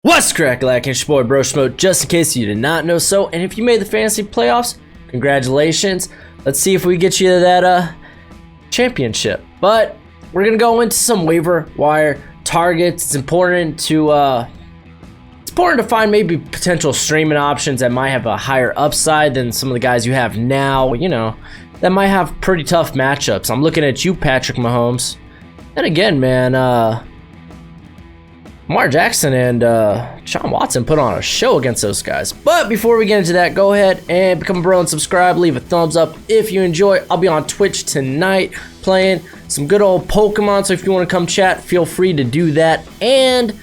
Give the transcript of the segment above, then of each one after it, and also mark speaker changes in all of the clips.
Speaker 1: What's crack, like it's your boy Broshmo, just in case you did not know so. And if you made the fantasy playoffs, congratulations. Let's see if we get you that championship. But we're gonna go into some waiver wire targets. It's important to find maybe potential streaming options that might have a higher upside than some of the guys you have now, you know, that might have pretty tough matchups. I'm looking at you, Patrick Mahomes. And again, man, Lamar Jackson and Sean Watson put on a show against those guys. But before we get into that, go ahead and become a bro and subscribe. Leave a thumbs up if you enjoy. I'll be on Twitch tonight playing some good old Pokemon. So if you want to come chat, feel free to do that. And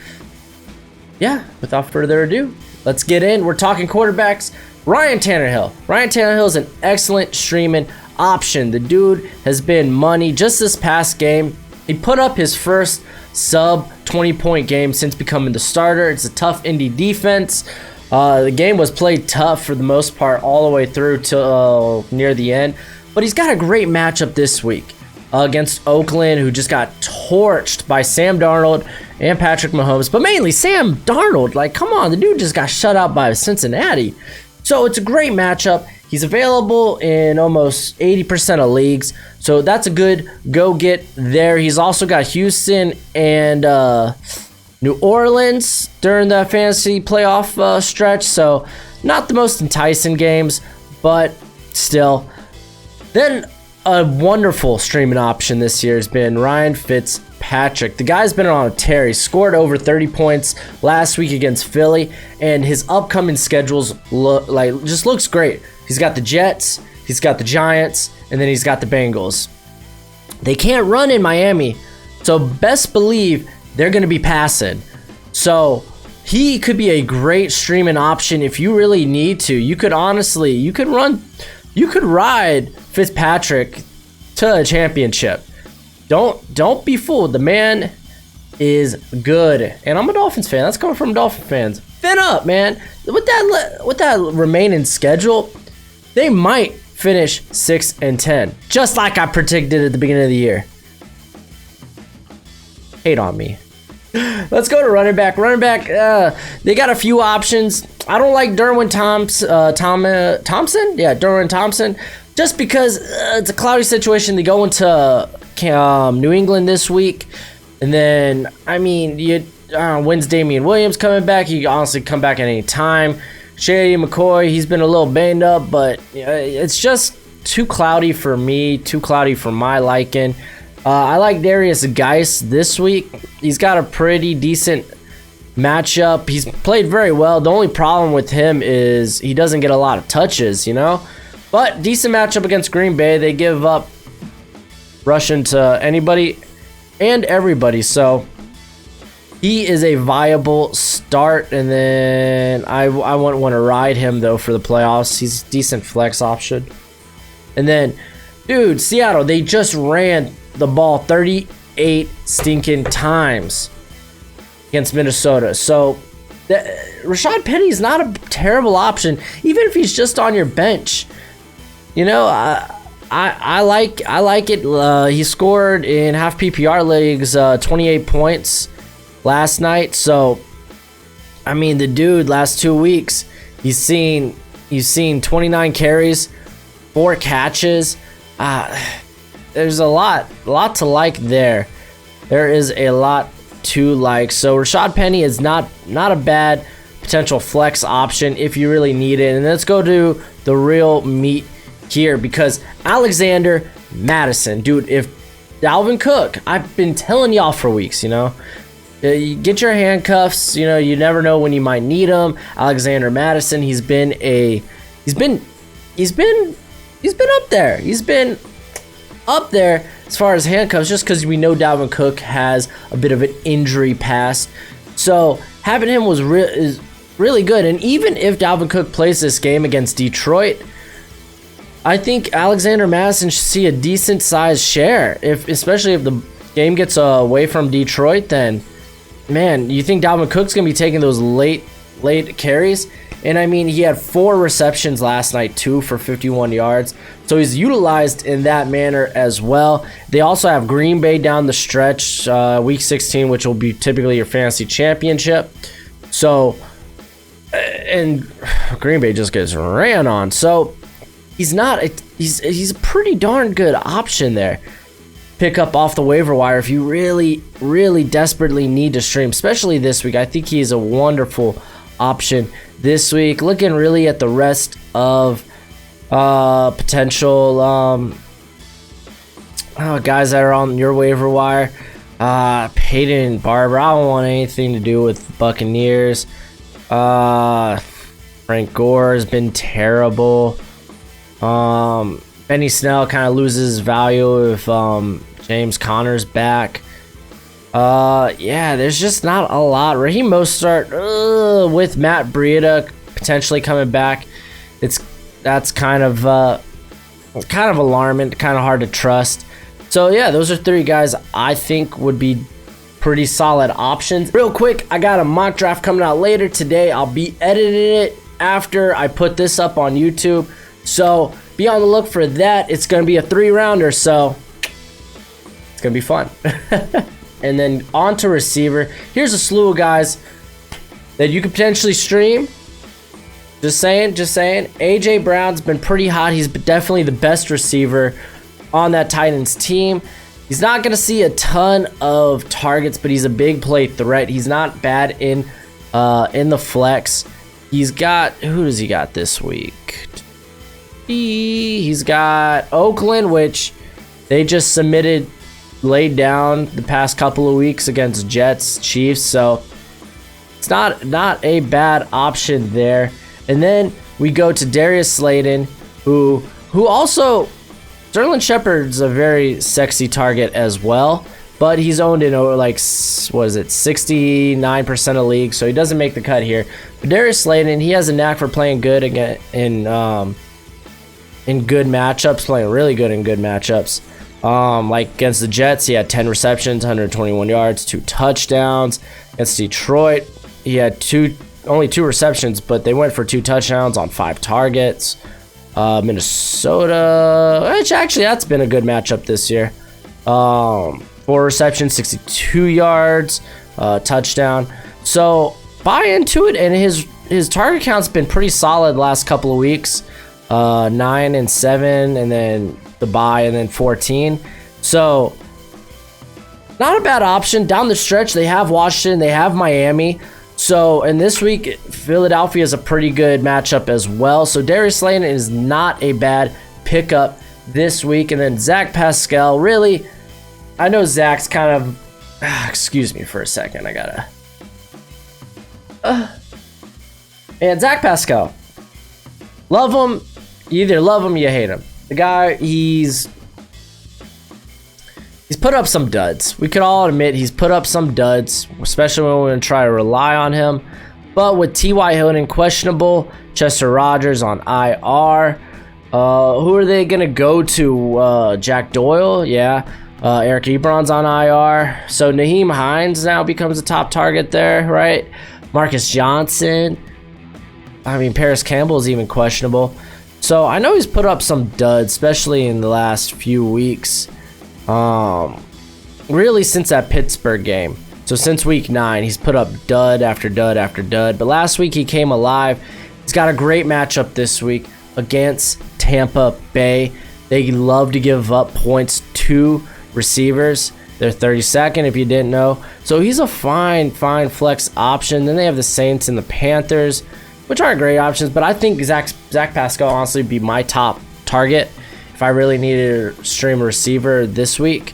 Speaker 1: yeah, without further ado, let's get in. We're talking quarterbacks. Ryan Tannehill. Ryan Tannehill is an excellent streaming option. The dude has been money. Just this past game, he put up his first sub 20-point game since becoming the starter. It's a tough Indy defense. The game was played tough for the most part all the way through to near the end. But he's got a great matchup this week against Oakland, who just got torched by Sam Darnold and Patrick Mahomes. But mainly Sam Darnold. Like, come on, the dude just got shut out by Cincinnati. So it's a great matchup. He's available in almost 80% of leagues, so that's a good go get there. He's also got Houston and New Orleans during the fantasy playoff stretch, so not the most enticing games, but still. Then a wonderful streaming option this year has been Ryan Fitzpatrick. The guy's been on a tear. He scored over 30 points last week against Philly, and his upcoming schedules just looks great. He's got the Jets, he's got the Giants, and then he's got the Bengals. They can't run in Miami, so best believe they're going to be passing. So he could be a great streaming option if you really need to. You could ride Fitzpatrick to a championship. Don't be fooled. The man is good. And I'm a Dolphins fan. That's coming from Dolphin fans. Fin up, man. With that remaining schedule, they might finish 6-10, just like I predicted at the beginning of the year. Hate on me. Let's go to running back. Running back, they got a few options. I don't like Derwin Thompson. Yeah, Derwin Thompson. Just because it's a cloudy situation. They go into New England this week. And then, I mean, when's Damian Williams coming back? He can honestly come back at any time. Shady McCoy, he's been a little banged up, but it's just too cloudy for me, too cloudy for my liking. I like Darius Geis this week. He's got a pretty decent matchup. He's played very well. The only problem with him is he doesn't get a lot of touches, you know? But decent matchup against Green Bay. They give up rushing to anybody and everybody, so he is a viable start. And then I wouldn't want to ride him, though, for the playoffs. He's a decent flex option. And then, dude, Seattle, they just ran the ball 38 stinking times against Minnesota. So Rashad Penny's not a terrible option, even if he's just on your bench. You know, I like it. He scored in half PPR leagues 28 points last night. So I mean, the dude last 2 weeks, he's seen 29 carries, 4 catches. There's a lot to like there. There is a lot to like. So Rashad Penny is not a bad potential flex option if you really need it. And let's go to the real meat here, because Alexander Madison, dude, if Dalvin Cook, I've been telling y'all for weeks, you know, you get your handcuffs, you know, you never know when you might need them. Alexander Madison, he's been up there. He's been up there as far as handcuffs, just because we know Dalvin Cook has a bit of an injury past. So having him is really good. And even if Dalvin Cook plays this game against Detroit, I think Alexander Madison should see a decent sized share. Especially if the game gets away from Detroit, then man, you think Dalvin Cook's gonna be taking those late carries? And I mean, he had 4 receptions last night, 2 for 51 yards. So he's utilized in that manner as well. They also have Green Bay down the stretch, week 16, which will be typically your fantasy championship. So, and Green Bay just gets ran on. So he's a pretty darn good option there. Pick up off the waiver wire if you really desperately need to stream, especially this week. I think he's a wonderful option this week. Looking really at the rest of potential guys that are on your waiver wire. Peyton Barber, I don't want anything to do with the Buccaneers. Frank Gore has been terrible. Benny Snell kind of loses value if James Conner's back. Yeah, there's just not a lot. Raheem Mostert with Matt Breida potentially coming back. That's kind of alarming, kind of hard to trust. So yeah, those are 3 guys I think would be pretty solid options. Real quick, I got a mock draft coming out later today. I'll be editing it after I put this up on YouTube. So be on the look for that. It's going to be a 3-rounder, so it's going to be fun. And then on to receiver. Here's a slew of guys that you could potentially stream. Just saying. AJ Brown's been pretty hot. He's definitely the best receiver on that Titans team. He's not going to see a ton of targets, but he's a big play threat. He's not bad in the flex. He's got, who does he got this week? He's got Oakland, which they just laid down the past couple of weeks against Jets, Chiefs, so it's not a bad option there. And then we go to Darius Slayton, who also, Sterling Shepard's a very sexy target as well, but he's owned in like, what is it, 69% of leagues, so he doesn't make the cut here. But Darius Slayton, he has a knack for playing good again in good matchups, playing really good in good matchups. Like against the Jets, he had 10 receptions, 121 yards, 2 touchdowns. Against Detroit, he had only 2 receptions, but they went for 2 touchdowns on 5 targets. Minnesota, which actually that's been a good matchup this year. 4 receptions, 62 yards, touchdown. So buy into it, and his target count's been pretty solid last couple of weeks. 9 and 7, and then the bye, and then 14. So not a bad option down the stretch. They have Washington, they have Miami. So, and this week, Philadelphia is a pretty good matchup as well. So, Darius Slayton is not a bad pickup this week. And then Zach Pascal, really, I know Zach's kind of, excuse me for a second, I gotta. And Zach Pascal, love him, you either love him or you hate him. The guy, he's put up some duds. We could all admit he's put up some duds, especially when we're going to try to rely on him. But with T.Y. Hilton questionable, Chester Rogers on IR, who are they going to go to? Jack Doyle? Yeah. Eric Ebron's on IR. So Naheem Hines now becomes a top target there, right? Marcus Johnson. I mean, Paris Campbell's even questionable. So I know he's put up some duds, especially in the last few weeks. Really since that Pittsburgh game. So since week 9, he's put up dud after dud after dud. But last week he came alive. He's got a great matchup this week against Tampa Bay. They love to give up points to receivers. They're 32nd if you didn't know. So he's a fine flex option. Then they have the Saints and the Panthers, which aren't great options. But I think Zach Pascal honestly would be my top target if I really needed to stream a receiver this week.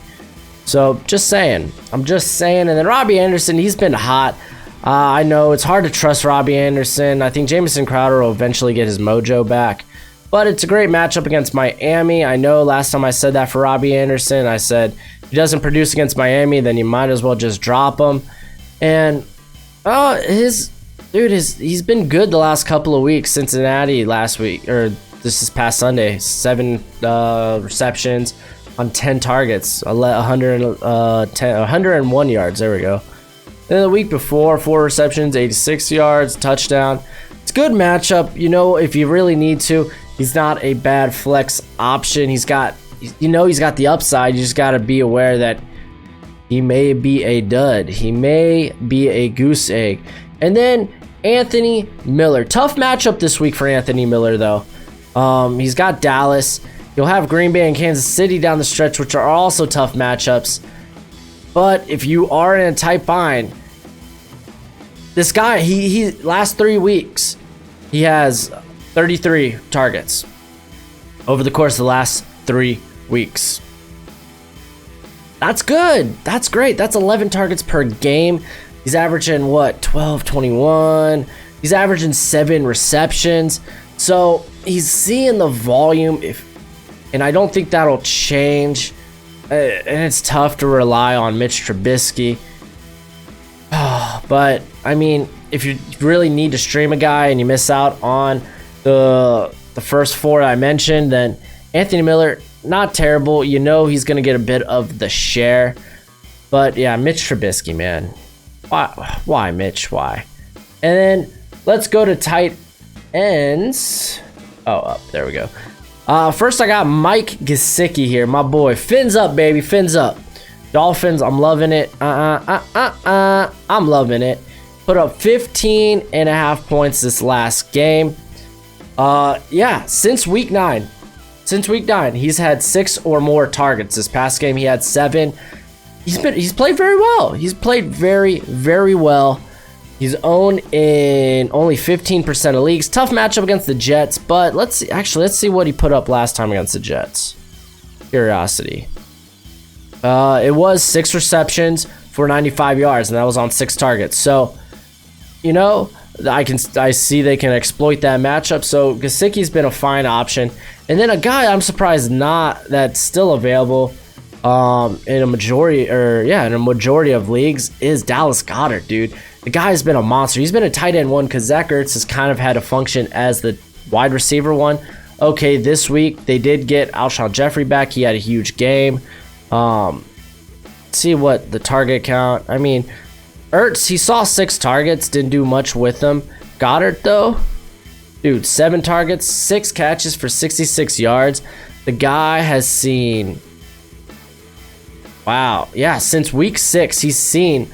Speaker 1: So just saying. I'm just saying. And then Robbie Anderson, he's been hot. I know it's hard to trust Robbie Anderson. I think Jamison Crowder will eventually get his mojo back. But it's a great matchup against Miami. I know last time I said that for Robbie Anderson, I said if he doesn't produce against Miami, then you might as well just drop him. And he's been good the last couple of weeks. Cincinnati last week, or this is past Sunday, 7 receptions on 10 targets, 101 yards. There we go. Then the week before, 4 receptions, 86 yards, touchdown. It's a good matchup. You know, if you really need to, he's not a bad flex option. He's got the upside. You just got to be aware that he may be a dud. He may be a goose egg. And then Anthony Miller. Tough matchup this week for Anthony Miller, though. He's got Dallas. You'll have Green Bay and Kansas City down the stretch, which are also tough matchups. But if you are in a tight bind, this guy, he last 3 weeks, he has 33 targets over the course of the last 3 weeks. That's good. That's great. That's 11 targets per game. He's averaging what, 12, 21. He's averaging 7 receptions. So he's seeing the volume, and I don't think that'll change. And it's tough to rely on Mitch Trubisky. But I mean, if you really need to stream a guy and you miss out on the first 4 I mentioned, then Anthony Miller, not terrible. You know he's going to get a bit of the share. But yeah, Mitch Trubisky, man. Why Mitch? Why? And then let's go to tight ends. Oh, up. There we go. First, I got Mike Gesicki here. My boy. Fins up, baby. Fins up. Dolphins, I'm loving it. I'm loving it. Put up 15.5 points this last game. Yeah, since week 9. Since week 9, he's had 6 or more targets. This past game, he had 7. He's played very well. He's played very, very well. He's owned in only 15% of leagues. Tough matchup against the Jets, but let's see what he put up last time against the Jets. Curiosity. It was 6 receptions for 95 yards, and that was on 6 targets. So, you know, I see they can exploit that matchup. So Gesicki's been a fine option. And then a guy I'm surprised that's still available in a majority of leagues is Dallas Goedert, dude. The guy's been a monster. He's been a tight end one because Zach Ertz has kind of had to function as the wide receiver one. Okay, this week they did get Alshon Jeffrey back. He had a huge game. See what the target count. I mean, Ertz, he saw 6 targets, didn't do much with them. Goddard, though, dude, 7 targets, 6 catches for 66 yards. The guy has seen, wow, yeah, since week 6, he's seen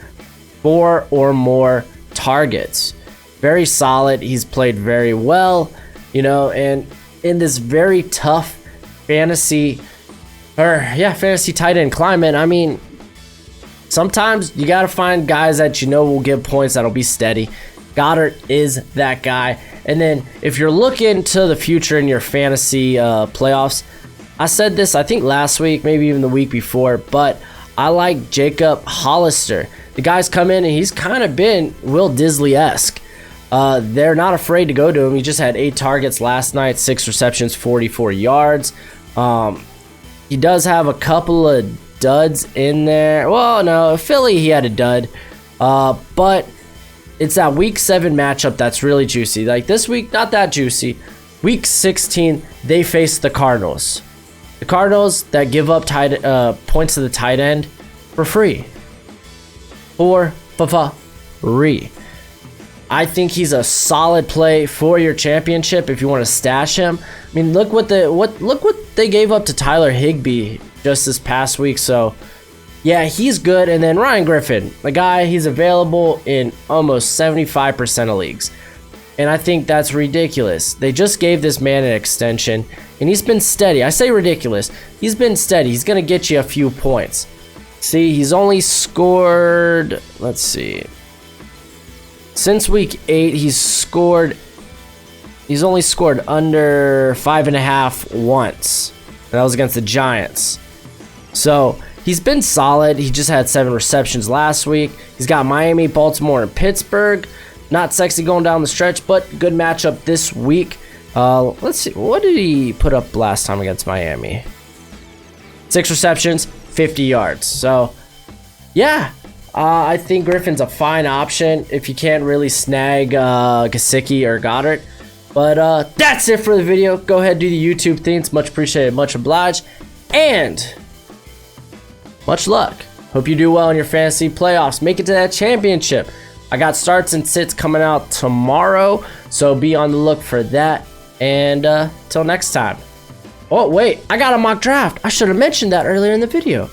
Speaker 1: 4 or more targets. Very solid. He's played very well, you know, and in this very tough fantasy tight end climate, I mean, sometimes you got to find guys that you know will give points that'll be steady. Goddard is that guy. And then if you're looking to the future in your fantasy playoffs, I said this, I think last week, maybe even the week before, but I like Jacob Hollister. The guy's come in and he's kind of been Will Disley-esque. They're not afraid to go to him. He just had 8 targets last night, 6 receptions, 44 yards. He does have a couple of duds in there. Well, no, Philly, he had a dud. But it's that week 7 matchup that's really juicy. Like this week, not that juicy. Week 16, they face the Cardinals. The Cardinals that give up points to the tight end for free. For free. I think he's a solid play for your championship if you want to stash him. I mean, look what they gave up to Tyler Higbee just this past week. So, yeah, he's good. And then Ryan Griffin, the guy, he's available in almost 75% of leagues. And I think that's ridiculous. They just gave this man an extension, and he's been steady. I say ridiculous. He's been steady. He's going to get you a few points. See, he's only scored, let's see. Since week 8, he's only scored under 5.5 once. And that was against the Giants. So he's been solid. He just had 7 receptions last week. He's got Miami, Baltimore, and Pittsburgh. Not sexy going down the stretch, but good matchup this week. Let's see. What did he put up last time against Miami? 6 receptions, 50 yards. So, yeah. I think Griffin's a fine option if you can't really snag Gesicki or Goddard. But that's it for the video. Go ahead and do the YouTube thing. It's much appreciated, much obliged. And much luck. Hope you do well in your fantasy playoffs. Make it to that championship. I got starts and sits coming out tomorrow, so be on the look for that. And till next time. Oh, wait. I got a mock draft. I should have mentioned that earlier in the video.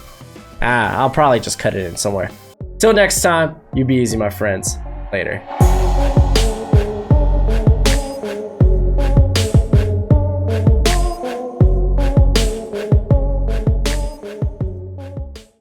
Speaker 1: I'll probably just cut it in somewhere. Till next time, you be easy, my friends. Later.